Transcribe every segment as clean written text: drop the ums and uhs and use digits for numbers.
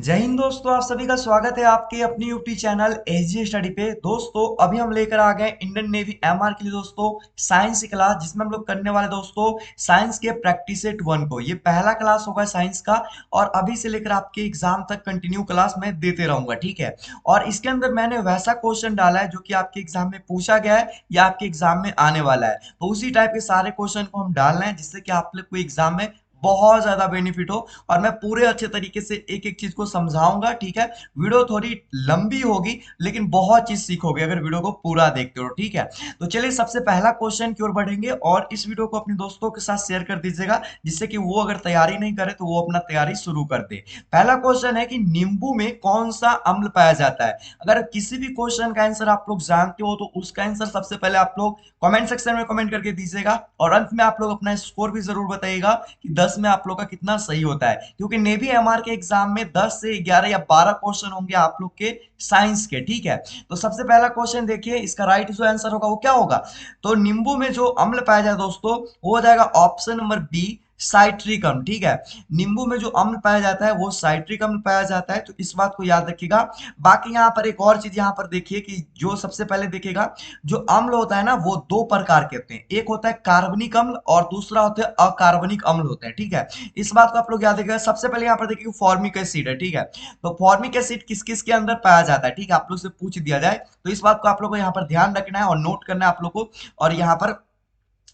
जय हिंद दोस्तों, आप सभी का स्वागत है आपके अपनी यूट्यूब चैनल एसजी स्टडी पे। दोस्तों अभी हम लेकर आ गए इंडियन नेवी एमआर के लिए दोस्तों साइंस की क्लास, जिसमें हम लोग करने वाले दोस्तों साइंस के प्रैक्टिस सेट 1 को। ये पहला क्लास होगा साइंस का और अभी से लेकर आपके एग्जाम तक कंटिन्यू क्लास मैं देते रहूंगा, ठीक है। और इसके अंदर मैंने वैसा क्वेश्चन डाला है जो कि आपके एग्जाम में पूछा गया है या आपके एग्जाम में आने वाला है, तो उसी टाइप के सारे क्वेश्चन को हम डाल रहे हैं जिससे कि आप लोग को एग्जाम में बहुत ज्यादा बेनिफिट हो। और मैं पूरे अच्छे तरीके से एक एक चीज को समझाऊंगा, ठीक है। वीडियो थोड़ी लंबी होगी लेकिन बहुत चीज सीखोगे अगर वीडियो को पूरा देखते हो, ठीक है। तो चलिए सबसे पहला क्वेश्चन की ओर बढ़ेंगे और इस वीडियो को अपने दोस्तों के साथ शेयर कर दीजिएगा, जिससे कि वो अगर तैयारी नहीं करे तो वो अपना तैयारी शुरू कर दे। पहला क्वेश्चन है कि नींबू में कौन सा अम्ल पाया जाता है। अगर किसी भी क्वेश्चन का आंसर आप लोग जानते हो तो उसका आंसर सबसे पहले आप लोग कमेंट सेक्शन में कमेंट करके दीजिएगा और अंत में आप लोग अपना स्कोर भी जरूर बताइएगा कि 10 में आप लोग का कितना सही होता है, क्योंकि नेवी एमआर के एग्जाम में 10 से 11 या 12 क्वेश्चन होंगे आप लोग के साइंस के, ठीक है। तो सबसे पहला क्वेश्चन देखिए, इसका राइट जो आंसर होगा वो क्या होगा। तो नींबू में जो अम्ल पाया जाए दोस्तों वो हो जाएगा ऑप्शन नंबर बी, साइट्रिक अम्ल, ठीक है। नींबू में जो अम्ल पाया जाता है वो साइट्रिक अम्ल पाया जाता है, तो इस बात को याद रखिएगा। बाकी यहाँ पर एक और चीज यहाँ पर देखिए कि जो सबसे पहले देखिएगा, जो अम्ल होता है ना वो दो प्रकार के होते हैं, एक होता है कार्बनिक अम्ल और दूसरा होता है अकार्बनिक अम्ल होते हैं, ठीक है। इस बात को आप लोग याद रखिएगा। सबसे पहले यहाँ पर देखिए फॉर्मिक एसिड है, ठीक है। तो फॉर्मिक एसिड किस किस के अंदर पाया जाता है, ठीक है, आप लोग से पूछ दिया जाए तो इस बात को आप लोग को यहाँ पर ध्यान रखना है और नोट करना है आप लोग को। और यहाँ पर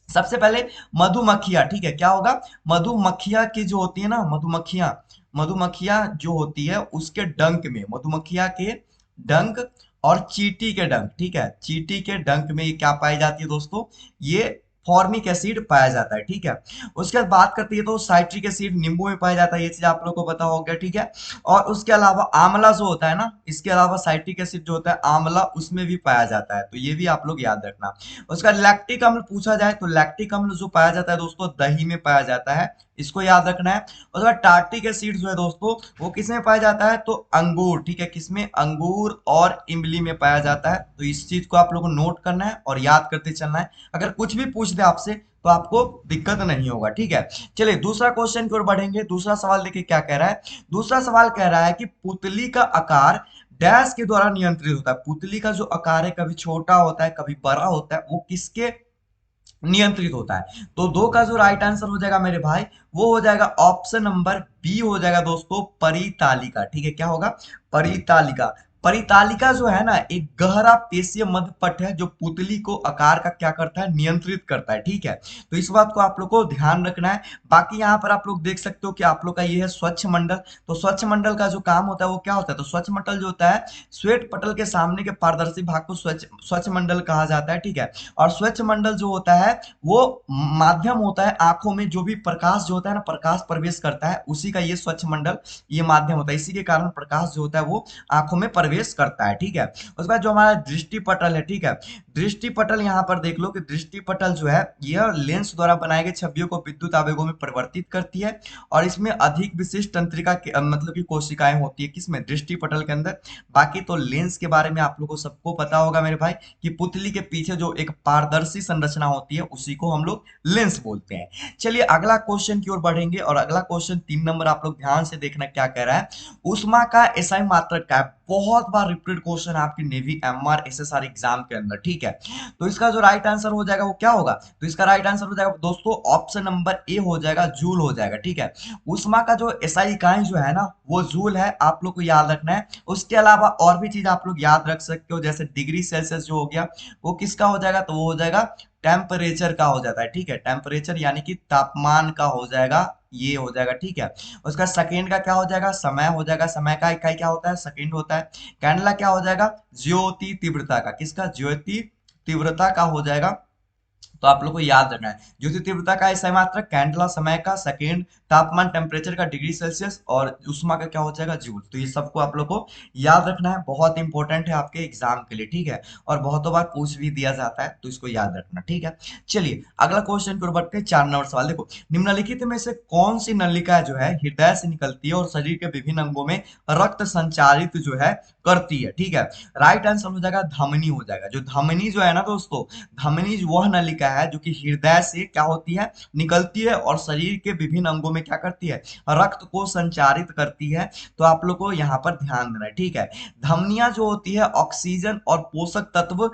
सबसे पहले मधुमक्खियां, ठीक है, क्या होगा, मधुमक्खियां की जो होती है ना, मधुमक्खियां जो होती है उसके डंक में, मधुमक्खियां के डंक और चींटी के डंक, ठीक है, चींटी के डंक में ये क्या पाई जाती है दोस्तों, ये फॉर्मिक एसिड पाया जाता है, ठीक है। उसके बाद बात करते हैं तो साइट्रिक एसिड नींबू में पाया जाता है, ये चीज आप लोग को पता हो गया, ठीक है। और उसके अलावा आंवला जो होता है ना, इसके अलावा साइट्रिक एसिड जो होता है आंवला उसमें भी पाया जाता है, तो ये भी आप लोग याद रखना। उसका लैक्टिक अम्ल पूछा जाए तो लैक्टिक अम्ल जो पाया जाता है दोस्तों दही में पाया जाता है, इसको याद रखना है। उसके बाद टार्टिक एसिड जो है दोस्तों वो किसमें पाया जाता है, तो अंगूर, ठीक है, किसमें, अंगूर और इमली में पाया जाता है। तो इस चीज को आप लोगों को नोट करना है और याद करते चलना है, अगर कुछ भी पूछ दे आपसे तो आपको दिक्कत नहीं होगा, ठीक है। चलिए दूसरा क्वेश्चन की ओर बढ़ेंगे। दूसरा सवाल देखिए क्या कह रहा है। दूसरा सवाल कह रहा है कि पुतली का आकार डैश के द्वारा नियंत्रित होता है। पुतली का जो आकार है कभी छोटा होता है कभी बड़ा होता है, वो किसके नियंत्रित होता है। तो दो का जो राइट आंसर हो जाएगा मेरे भाई वो हो जाएगा ऑप्शन नंबर बी हो जाएगा दोस्तों, परितालिका, ठीक है, क्या होगा, परितालिका। परितालिका जो है ना एक गहरा पेशीय मध्यपट है जो पुतली को आकार का क्या करता है, नियंत्रित करता है, ठीक है। तो इस बात को आप लोग को ध्यान रखना है। बाकी यहाँ पर आप लोग देख सकते हो कि आप लोग का ये है स्वच्छ मंडल। तो स्वच्छ मंडल का जो काम होता है वो क्या होता है, तो स्वच्छ मंडल जो होता है श्वेत पटल के सामने के पारदर्शी भाग को स्वच्छ स्वच्छ मंडल कहा जाता है, ठीक है। और स्वच्छ मंडल जो होता है वो माध्यम होता है आंखों में, जो भी प्रकाश जो होता है ना, प्रकाश प्रवेश करता है उसी का ये स्वच्छ मंडल ये माध्यम होता है, इसी के कारण प्रकाश जो होता है वो आंखों में प्रवेश करता है, ठीक है। उसके बाद जो हमारा दृष्टि पटल है, ठीक है, दृष्टि पटल यहाँ पर देख लो कि दृष्टि पटल जो है यह लेंस द्वारा बनाए गए छवियों को विद्युत आवेगों में परिवर्तित करती है और इसमें अधिक विशिष्ट तंत्रिका मतलब की कोशिकाएं होती है, किसमें, दृष्टि पटल के अंदर। बाकी तो लेंस के बारे में आप लोगों को सबको पता होगा मेरे भाई कि पुतली के पीछे जो एक पारदर्शी संरचना होती है उसी को हम लोग लेंस बोलते हैं। चलिए अगला क्वेश्चन की ओर बढ़ेंगे और अगला क्वेश्चन 3 नंबर आप लोग ध्यान से देखना क्या कह रहा है। ऊष्मा का एसआई मात्रक क्या है। बहुत बार रिपीटेड क्वेश्चन है आपकी नेवी एमआर एसएसआर एग्जाम के अंदर, ठीक है। तो इसका जो राइट आंसर हो जाएगा वो क्या होगा, तो इसका राइट आंसर हो जाएगा दोस्तों ऑप्शन नंबर ए हो जाएगा, जूल हो जाएगा, ठीक है। ऊष्मा का जो एसआई इकाई जो है ना वो जूल है, आप लोग को याद रखना है। उसके अलावा और भी चीज आप लोग याद रख सकते हो, जैसे डिग्री सेल्सियस जो हो गया वो किसका हो जाएगा, तो वो हो जाएगा टेम्परेचर का हो जाता है, ठीक है, टेम्परेचर यानी कि तापमान का हो जाएगा, ये हो जाएगा, ठीक है। उसका सेकेंड का क्या हो जाएगा, समय हो जाएगा, समय का इकाई क्या होता है, सेकेंड होता है। कैंडला क्या हो जाएगा, ज्योति तीव्रता का, किसका, ज्योति तीव्रता का हो जाएगा। तो आप लोग को याद रखना है ज्योति तीव्रता का एसआई मात्रक, कैंडला समय का, सेकेंड तापमान टेम्परेचर का डिग्री सेल्सियस और उष्मा का क्या हो जाएगा, जूल। तो ये सबको आप लोग को याद रखना है, बहुत इंपॉर्टेंट है आपके एग्जाम के लिए, ठीक है। और बहुतों बार पूछ भी दिया जाता है तो इसको याद रखना, ठीक है। चलिए अगला क्वेश्चन की ओर बढ़ते हैं। 4 नंबर सवाल देखो, निम्नलिखित में से कौन सी नलिका जो है हृदय से निकलती है और शरीर के विभिन्न अंगों में रक्त संचारित जो है करती है, ठीक है। राइट आंसर हो जाएगा धमनी हो जाएगा। जो धमनी जो है ना दोस्तों, धमनी वह नलिका क्या है, जो कि हृदय से क्या होती है, निकलती है और शरीर के विभिन्न अंगों में क्या करती है, रक्त को संचारित करती है। तो आप लोग को यहाँ पर ध्यान देना है, ठीक है। धमनियां जो होती है ऑक्सीजन और पोषक तत्व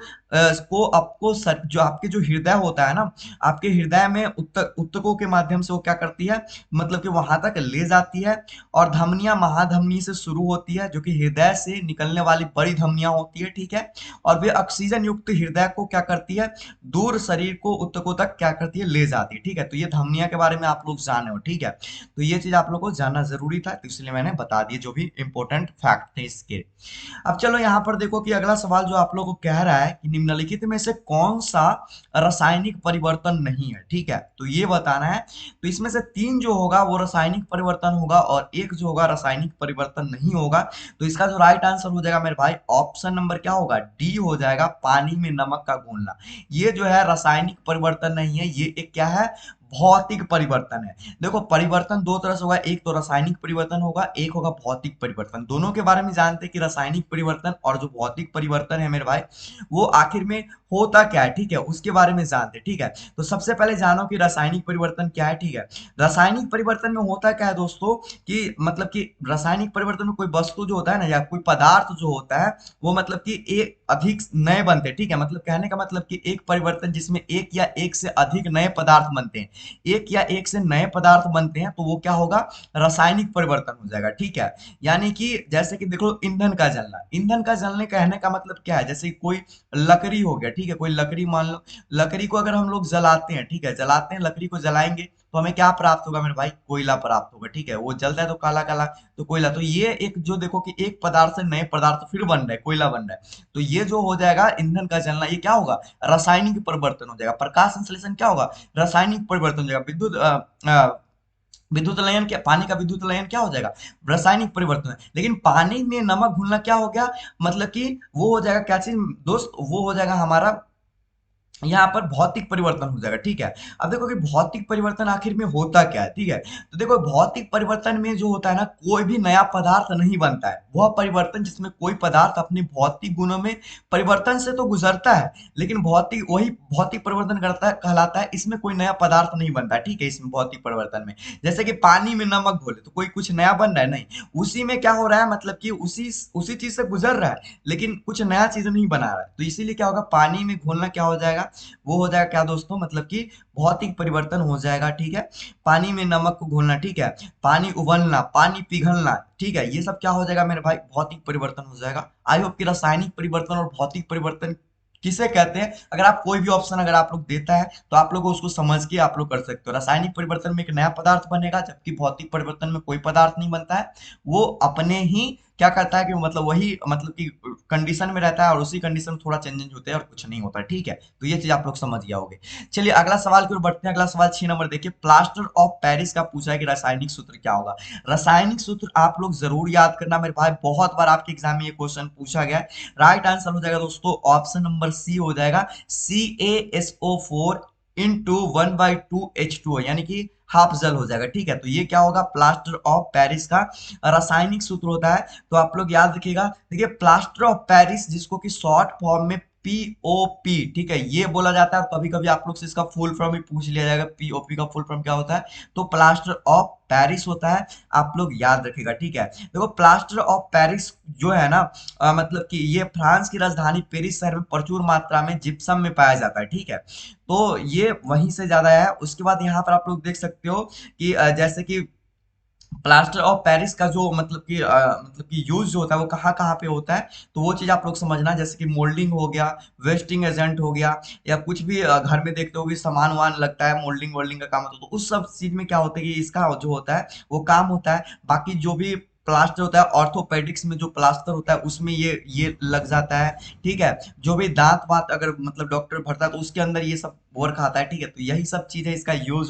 को आपको जो आपके जो हृदय होता है ना, आपके हृदय में उत्तकों के माध्यम से वो क्या करती है, मतलब कि वहां तक ले जाती है। और धमनियां महाधमनी से शुरू होती है, जो कि हृदय से निकलने वाली बड़ी धमनियां होती है, ठीक है। और वे ऑक्सीजन युक्त हृदय को क्या करती है, दूर शरीर को उत्तकों तक क्या करती है, ले जाती है, ठीक है। तो ये धमनियां के बारे में आप लोग जाने हो, ठीक है। तो ये चीज आप लोग को जानना जरूरी था, तो इसलिए मैंने बता दिया जो भी इंपॉर्टेंट फैक्ट थे इसके। अब चलो यहाँ पर देखो कि अगला सवाल जो आप लोगों को कह रहा है कि निम्नलिखित में से कौन सा रासायनिक परिवर्तन नहीं है, ठीक है। तो ये बताना है। तो इसमें से 3 जो होगा वो रासायनिक परिवर्तन होगा और 1 जो होगा रासायनिक परिवर्तन नहीं होगा। तो इसका जो राइट आंसर हो जाएगा मेरे भाई, ऑप्शन नंबर क्या होगा, डी हो जाएगा, पानी में नमक का घोलना। ये जो है रासायनिक परिवर्तन नहीं है, ये एक क्या है, भौतिक परिवर्तन है। देखो परिवर्तन दो तरह से होगा, एक तो रासायनिक परिवर्तन होगा, एक होगा भौतिक परिवर्तन। दोनों के बारे में जानते हैं कि रासायनिक परिवर्तन और जो भौतिक परिवर्तन है मेरे भाई, वो आखिर में होता क्या है, ठीक है, उसके बारे में जानते हैं, ठीक है। तो सबसे पहले जानो कि रासायनिक परिवर्तन क्या है, ठीक है। रासायनिक परिवर्तन में होता क्या है दोस्तों, कि मतलब कि रासायनिक परिवर्तन में कोई वस्तु जो होता है ना, या कोई पदार्थ जो होता है, वो मतलब कि एक अधिक नए बनते हैं, ठीक है। मतलब कहने का मतलब कि एक परिवर्तन जिसमें एक या एक से अधिक नए पदार्थ बनते हैं, एक या एक से नए पदार्थ बनते हैं, तो वो क्या होगा, रासायनिक परिवर्तन हो जाएगा, ठीक है। यानी कि जैसे कि देखो ईंधन का जलना, ईंधन का जलने कहने का मतलब क्या है, जैसे कोई लकड़ी हो गया, ठीक है, कोई लकड़ी मान लो, लकड़ी को अगर हम लोग जलाते हैं, ठीक है, जलाते हैं, लकड़ी को जलाएंगे तो हमें क्या प्राप्त होगा मेरे भाई, कोयला प्राप्त होगा, ठीक है। वो जलता है तो काला काला, तो कोयला। तो ये एक जो देखो कि एक पदार्थ से नए पदार्थ फिर बन रहा है, कोयला बन रहा है, तो ये जो हो जाएगा ईंधन का जलना, ये क्या होगा, रासायनिक परिवर्तन हो जाएगा। प्रकाश संश्लेषण क्या होगा, रासायनिक परिवर्तन हो जाएगा। विद्युत लयन क्या, पानी का विद्युत लयन क्या हो जाएगा, रासायनिक परिवर्तन है। लेकिन पानी में नमक घुलना क्या हो गया, मतलब कि वो हो जाएगा क्या चीज दोस्त, वो हो जाएगा हमारा यहाँ पर भौतिक परिवर्तन हो जाएगा, ठीक है। अब देखो कि भौतिक परिवर्तन आखिर में होता क्या है, ठीक है। तो देखो भौतिक परिवर्तन में जो होता है ना, कोई भी नया पदार्थ नहीं बनता है, वह परिवर्तन जिसमें कोई पदार्थ अपने भौतिक गुणों में परिवर्तन से तो गुजरता है, लेकिन भौतिक वही भौतिक परिवर्तन करता है, कहलाता है। इसमें कोई नया पदार्थ नहीं बनता, ठीक है, इसमें भौतिक परिवर्तन में। जैसे कि पानी में नमक घोले तो कोई कुछ नया बन रहा है, नहीं, उसी में क्या हो रहा है, मतलब कि उसी उसी चीज से गुजर रहा है, लेकिन कुछ नया चीज नहीं बना रहा है। तो इसीलिए क्या होगा, पानी में घोलना क्या हो जाएगा, वो हो जाएगा क्या दोस्तों, मतलब कि भौतिक परिवर्तन हो जाएगा, ठीक है। पानी में नमक को घोलना, ठीक है, पानी उबलना, पानी पिघलना, ठीक है, ये सब क्या हो जाएगा मेरे भाई, भौतिक परिवर्तन हो जाएगा। आई होप कि रासायनिक परिवर्तन और भौतिक परिवर्तन किसे कहते हैं, अगर आप कोई भी ऑप्शन अगर आप लोग देता है तो आप लोग को उसको समझ के आप लोग कर सकते हो। रासायनिक परिवर्तन में एक नया पदार्थ बनेगा, जबकि भौतिक परिवर्तन में कोई पदार्थ नहीं बनता है, वो अपने ही क्या करता है कि मतलब वही मतलब कि कंडीशन में रहता है, और उसी कंडीशन में थोड़ा चेंजेस होते हैं और कुछ नहीं होता है, ठीक है। तो ये चीज आप लोग समझ गया होगे। चलिए अगला सवाल की ओर बढ़ते हैं। अगला सवाल 6 नंबर देखिए, प्लास्टर ऑफ पेरिस का पूछा है कि रासायनिक सूत्र क्या होगा। रासायनिक सूत्र आप लोग जरूर याद करना मेरे भाई, बहुत बार आपके एग्जाम में ये क्वेश्चन पूछा गया है। राइट आंसर हो जाएगा दोस्तों ऑप्शन नंबर सी हो जाएगा, CaSO4 इंटू 1/2 H2O, यानी कि हाफ जल हो जाएगा, ठीक है। तो ये क्या होगा, प्लास्टर ऑफ पेरिस का रासायनिक सूत्र होता है। तो आप लोग याद रखिएगा, देखिए प्लास्टर ऑफ पेरिस जिसको कि शॉर्ट फॉर्म में POP, ठीक है, ये बोला जाता है। कभी कभी आप लोग से इसका फुल फॉर्म भी पूछ लिया जाएगा, POP का फुल फॉर्म क्या होता है, तो प्लास्टर ऑफ पेरिस होता है। आप लोग याद रखिएगा, ठीक है। देखो प्लास्टर ऑफ पेरिस जो है ना, मतलब कि ये फ्रांस की राजधानी पेरिस शहर में प्रचुर मात्रा में जिप्सम में पाया जाता है, ठीक है। तो ये वहीं से ज्यादा है। उसके बाद यहाँ पर आप लोग देख सकते हो कि जैसे कि प्लास्टर ऑफ पेरिस का जो मतलब कि यूज जो होता है वो कहाँ कहाँ पे होता है, तो वो चीज आप लोग समझना। जैसे कि मोल्डिंग हो गया, वेस्टिंग एजेंट हो गया, या कुछ भी घर में देखते हो कि सामान वामान लगता है, मोल्डिंग वोल्डिंग का काम होता है, तो उस सब चीज में क्या होता है कि इसका जो होता है वो काम होता है। बाकी जो भी प्लास्टर होता है ऑर्थोपेडिक्स में, जो प्लास्टर होता है उसमें ये लग जाता है, ठीक है। जो भी दांत वात अगर मतलब डॉक्टर भरता है तो उसके अंदर ये सब वर्क आता है, ठीक है। तो यही सब चीज है इसका यूज।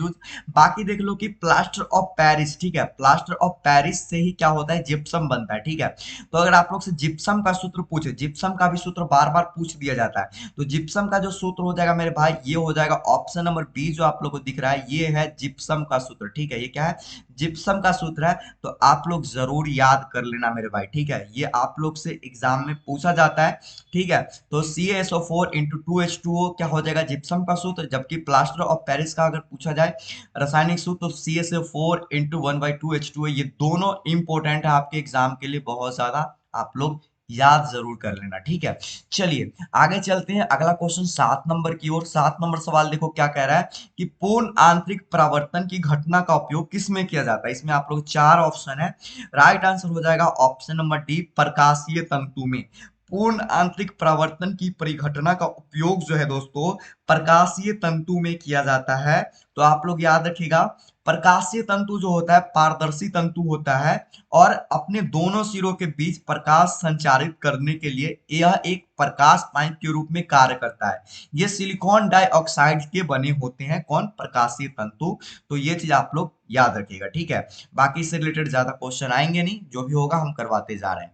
बाकी देख लो कि प्लास्टर ऑफ पेरिस, ठीक है, प्लास्टर ऑफ पेरिस से ही क्या होता है, जिप्सम बनता है, ठीक है। तो अगर आप लोग से जिप्सम का सूत्र पूछे, जिप्सम का भी सूत्र बार बार पूछ दिया जाता है, तो जिप्सम का जो सूत्र हो जाएगा मेरे भाई, ये हो जाएगा ऑप्शन नंबर बी जो आप लोग को दिख रहा है, ये है जिप्सम का सूत्र, ठीक है। ये क्या है, जिप्सम का सूत्र है। तो आप लोग जरूर याद कर लेना मेरे भाई, ठीक है, ये आप लोग से एग्जाम में पूछा जाता है, ठीक है। तो CaSO4 इंटू 2H2O क्या हो जाएगा, जिप्सम का सूत्र। सूत्र, जबकि प्लास्टर ऑफ पेरिस का अगर पूछा जाए रासायनिक सूत्र तो CSO4 इंटू 1/2 H2O। ये दोनों इंपॉर्टेंट है आपके एग्जाम के लिए बहुत ज्यादा, आप लोग याद जरूर कर लेना, ठीक है। चलिए आगे चलते हैं, अगला क्वेश्चन 7 नंबर की ओर। 7 नंबर सवाल देखो क्या कह रहा है कि पूर्ण आंतरिक परावर्तन की घटना का उपयोग किस में किया जाता है। इसमें आप लोग 4 ऑप्शन है, राइट आंसर हो जाएगा ऑप्शन नंबर डी, प्रकाशीय तंतु में। पूर्ण आंतरिक परावर्तन की परिघटना का उपयोग जो है दोस्तों प्रकाशीय तंतु में किया जाता है। तो आप लोग याद रखिएगा, प्रकाशीय तंतु जो होता है पारदर्शी तंतु होता है और अपने दोनों सिरों के बीच प्रकाश संचारित करने के लिए यह एक प्रकाश पाइप के रूप में कार्य करता है। ये सिलिकॉन डाइऑक्साइड के बने होते हैं, कौन, प्रकाशीय तंतु। तो ये चीज आप लोग याद रखिएगा, ठीक है। बाकी इससे रिलेटेड ज्यादा क्वेश्चन आएंगे नहीं, जो भी होगा हम करवाते जा रहे हैं।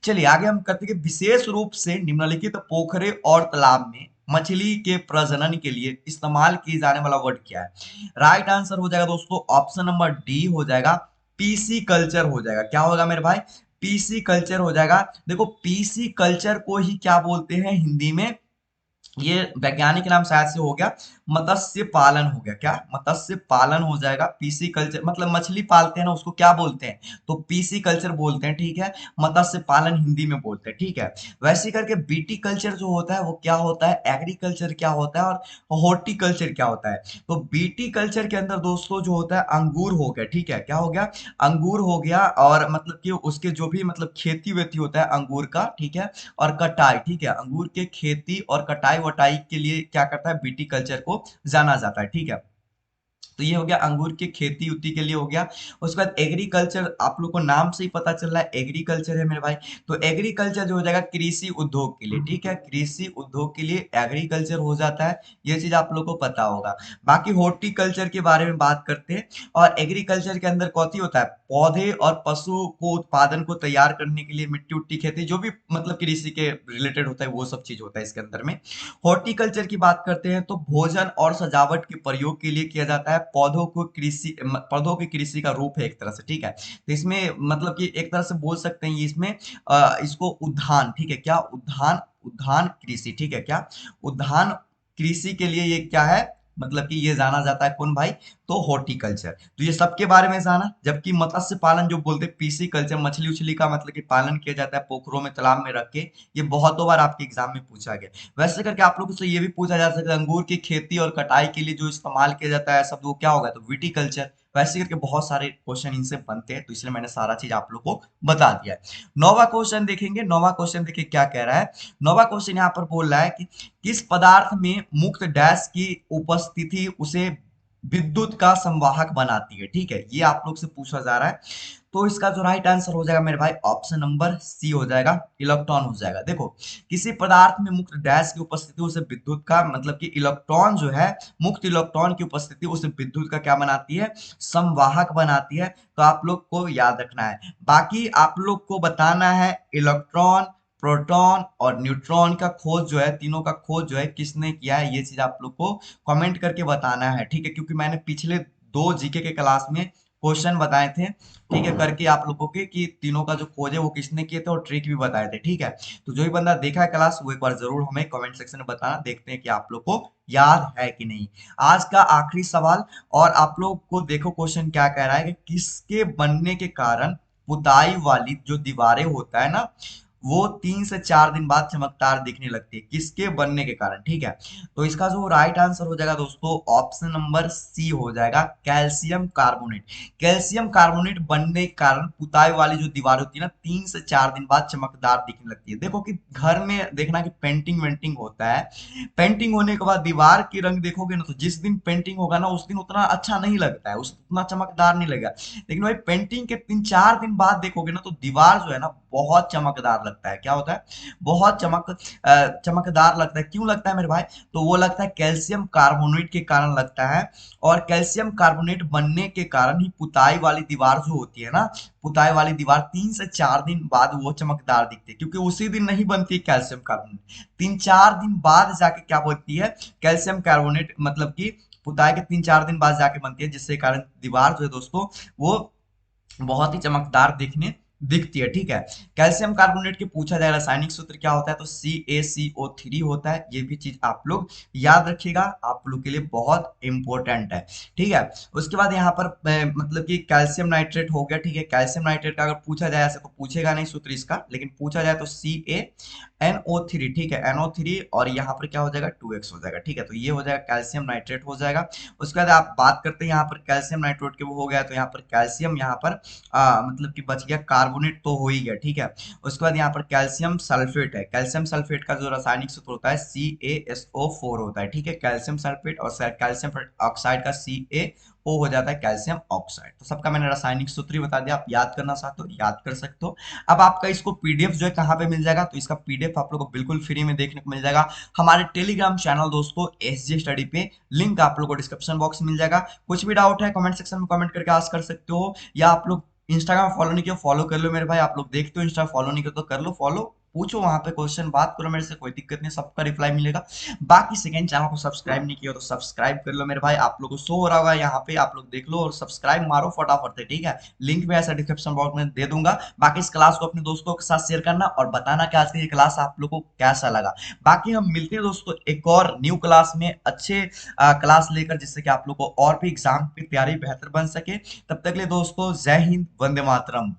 चलिए आगे हम करते हैं, विशेष रूप से निम्नलिखित पोखरे और तालाब में मछली के प्रजनन के लिए इस्तेमाल किए जाने वाला वर्ड क्या है। राइट आंसर हो जाएगा दोस्तों ऑप्शन नंबर डी हो जाएगा, पीसी कल्चर हो जाएगा। क्या होगा मेरे भाई, पीसी कल्चर हो जाएगा। देखो पीसी कल्चर को ही क्या बोलते हैं हिंदी में, ये वैज्ञानिक नाम शायद से हो गया मत्स्य पालन हो गया। क्या, मत्स्य पालन हो जाएगा। पीसी कल्चर मतलब मछली पालते हैं ना, उसको क्या बोलते हैं, तो पीसी कल्चर बोलते हैं, ठीक है। मत्स्य पालन हिंदी में बोलते हैं, ठीक है। वैसे करके बीटी कल्चर जो होता है वो क्या होता है, एग्रीकल्चर क्या होता है, और हॉर्टिकल्चर क्या होता है। तो बीटी कल्चर के अंदर दोस्तों जो होता है अंगूर हो गया, ठीक है। क्या हो गया, अंगूर हो गया, और मतलब कि उसके जो भी मतलब खेती वेती होता है अंगूर का, ठीक है, और कटाई, ठीक है। अंगूर के खेती और कटाई वटाई के लिए क्या करता है, बीटी कल्चर को जाना जाता है, ठीक है। तो ये हो गया अंगूर की खेती उती के लिए हो गया। उसके बाद एग्रीकल्चर, आप लोग को नाम से ही पता चल रहा है एग्रीकल्चर है मेरे भाई। तो एग्रीकल्चर जो हो जाएगा कृषि उद्योग के लिए, ठीक है, कृषि उद्योग के लिए एग्रीकल्चर हो जाता है। ये चीज आप लोग को पता होगा। बाकी हॉर्टिकल्चर के बारे में बात करते हैं, और एग्रीकल्चर के अंदर कौन होता है, पौधे और पशु को उत्पादन को तैयार करने के लिए मिट्टी उट्टी खेती, जो भी मतलब कृषि के रिलेटेड होता है वो सब चीज होता है इसके अंदर में। हॉर्टिकल्चर की बात करते हैं तो भोजन और सजावट के प्रयोग के लिए किया जाता है। पौधों की कृषि का रूप है एक तरह से, ठीक है। तो इसमें मतलब कि एक तरह से बोल सकते हैं इसमें इसको उद्यान, ठीक है, क्या उद्यान, उद्यान कृषि, ठीक है, क्या उद्यान कृषि के लिए ये क्या है, मतलब कि ये जाना जाता है कौन भाई, तो हॉर्टिकल्चर। तो ये सबके बारे में जाना। जबकि मत्स्य पालन जो बोलते हैं पीसी कल्चर, मछली उछली का मतलब कि पालन किया जाता है पोखरों में तालाब में रख के, ये बहुतों बार आपके एग्जाम में पूछा गया। वैसे करके आप लोगों से ये भी पूछा जा सकता है अंगूर की खेती और कटाई के लिए जो इस्तेमाल किया जाता है शब्द वो क्या होगा, तो विटिकल्चर। वैसे करके बहुत सारे क्वेश्चन इनसे बनते हैं, तो इसलिए मैंने सारा चीज आप लोग को बता दिया है। नौवां क्वेश्चन देखेंगे, नौवां क्वेश्चन देखिए क्या कह रहा है। नौवां क्वेश्चन यहाँ पर बोल रहा है कि किस पदार्थ में मुक्त डैश की उपस्थिति उसे विद्युत का संवाहक बनाती है, ठीक है, ये आप लोग से पूछा जा रहा है। तो इसका जो राइट आंसर हो जाएगा मेरे भाई ऑप्शन नंबर सी हो जाएगा, इलेक्ट्रॉन हो जाएगा। देखो किसी पदार्थ में मुक्त डैश की उपस्थिति उसे विद्युत का मतलब कि इलेक्ट्रॉन जो है, मुक्त इलेक्ट्रॉन की उपस्थिति उसे विद्युत का क्या बनाती है, संवाहक बनाती है। तो आप लोग को याद रखना है। बाकी आप लोग को बताना है इलेक्ट्रॉन, प्रोटॉन और न्यूट्रॉन का खोज जो है, तीनों का खोज जो है किसने किया है, ये चीज आप लोग को कमेंट करके बताना है, ठीक है। क्योंकि मैंने पिछले 2 जीके के क्लास में क्वेश्चन बताए थे, ठीक है, करके आप लोगों के कि तीनों का जो खोज है वो किसने किए थे और ट्रिक भी बताए थे, ठीक है। तो जो भी बंदा देखा है क्लास वो एक बार जरूर हमें कमेंट सेक्शन में बताना, देखते हैं कि आप लोग को याद है कि नहीं। आज का आखिरी सवाल, और आप लोग को देखो क्वेश्चन क्या कह रहा है कि किसके बनने के कारण पुताई वाली जो दीवारें होता है ना, वो 3 से 4 दिन बाद चमकदार दिखने लगती है, किसके बनने के कारण, ठीक है। तो इसका जो राइट आंसर हो जाएगा दोस्तों ऑप्शन नंबर सी हो जाएगा, कैल्शियम कार्बोनेट। कैल्शियम कार्बोनेट बनने के कारण पुताई वाली जो दीवार होती है ना 3 से 4 दिन बाद चमकदार दिखने लगती है। देखो कि घर में देखना कि पेंटिंग वेंटिंग होता है, पेंटिंग होने के बाद दीवार की रंग देखोगे ना, तो जिस दिन पेंटिंग होगा ना उस दिन उतना अच्छा नहीं लगता है, उतना चमकदार नहीं लगेगा। लेकिन भाई पेंटिंग के 3-4 दिन बाद देखोगे ना तो दीवार जो है ना बहुत चमकदार लगता है। क्या होता है, बहुत चमकदार लगता है। क्यों लगता है मेरे भाई, तो वो लगता है कैल्शियम कार्बोनेट के कारण लगता है। और कैल्शियम कार्बोनेट बनने के कारण ही पुताई वाली दीवार जो होती है ना, पुताई वाली दीवार 3 से 4 दिन बाद वो चमकदार दिखती है, क्योंकि उसी दिन नहीं बनती है कैल्शियम कार्बोनेट, 3-4 दिन बाद जाके क्या बनती है कैल्शियम कार्बोनेट, मतलब कि पुताई के 3-4 दिन बाद जाके बनती है, जिसके कारण दीवार जो है दोस्तों वो बहुत ही चमकदार दिखने दिखती है, ठीक है। कैल्शियम कार्बोनेट की पूछा जाए रासायनिक सूत्र क्या होता है, तो CaCO3 होता है। ये भी चीज आप लोग याद रखिएगा, आप लोग के लिए बहुत इंपॉर्टेंट है, ठीक है। उसके बाद यहाँ पर मतलब कि कैल्शियम नाइट्रेट हो गया, ठीक है। कैल्शियम नाइट्रेट का अगर पूछा जाए ऐसे तो पूछेगा नहीं सूत्र इसका, लेकिन पूछा जाए तो CaNO3, ठीक है, NO3, और यहाँ पर क्या हो जाएगा 2x हो जाएगा, ठीक है। तो ये हो जाएगा कैल्शियम नाइट्रेट हो जाएगा। उसके बाद आप बात करते हैं यहाँ पर कैल्शियम नाइट्रेट के, वो हो गया, तो यहाँ पर कैल्शियम यहाँ पर मतलब कि बच गया, कार्बोनेट तो हो ही गया, ठीक है। उसके बाद यहाँ पर कैल्शियम सल्फेट है। कैल्शियम सल्फेट का जो रासायनिक सूत्र होता है CaSO4 होता है, ठीक है। कैल्शियम सल्फेट और कैल्शियम ऑक्साइड का CaO हो जाता है कैल्शियम ऑक्साइड। तो सबका मैंने रासायनिक सूत्र ही बता दिया, आप याद करना चाहते हो याद कर सकते हो। अब आपका इसको पीडीएफ जो है कहाँ पे मिल जाएगा, तो इसका पीडीएफ आप लोग को बिल्कुल फ्री में देखने को मिल जाएगा हमारे टेलीग्राम चैनल दोस्तों SG स्टडी पे। लिंक आप लोग को डिस्क्रिप्शन बॉक्स में मिल जाएगा। कुछ भी डाउट है कमेंट सेक्शन में कमेंट करके आस्क कर सकते हो, या आप लोग इंस्टाग्राम फॉलो नहीं किया फॉलो कर लो मेरे भाई। आप लोग देखते हो इंस्टा, फॉलो नहीं किया तो कर लो फॉलो, पूछो वहां पे क्वेश्चन, बात करो मेरे से, कोई दिक्कत नहीं, सबका रिप्लाई मिलेगा। बाकी सेकंड चैनल को सब्सक्राइब नहीं किया तो सब्सक्राइब कर लो मेरे भाई, आप लोगों को शो हो रहा होगा यहाँ पे, आप लोग देख लो और सब्सक्राइब मारो फटाफट से, ठीक है। लिंक भी ऐसा डिस्क्रिप्शन बॉक्स में दे दूंगा। बाकी इस क्लास को अपने दोस्तों के साथ शेयर करना और बताना कि आज की ये क्लास आप लोगों को कैसा लगा। बाकी हम मिलते हैं दोस्तों एक और न्यू क्लास में, अच्छे क्लास लेकर, जिससे कि आप लोग को और भी एग्जाम की तैयारी बेहतर बन सके। तब तक के लिए दोस्तों जय हिंद, वंदे मातरम।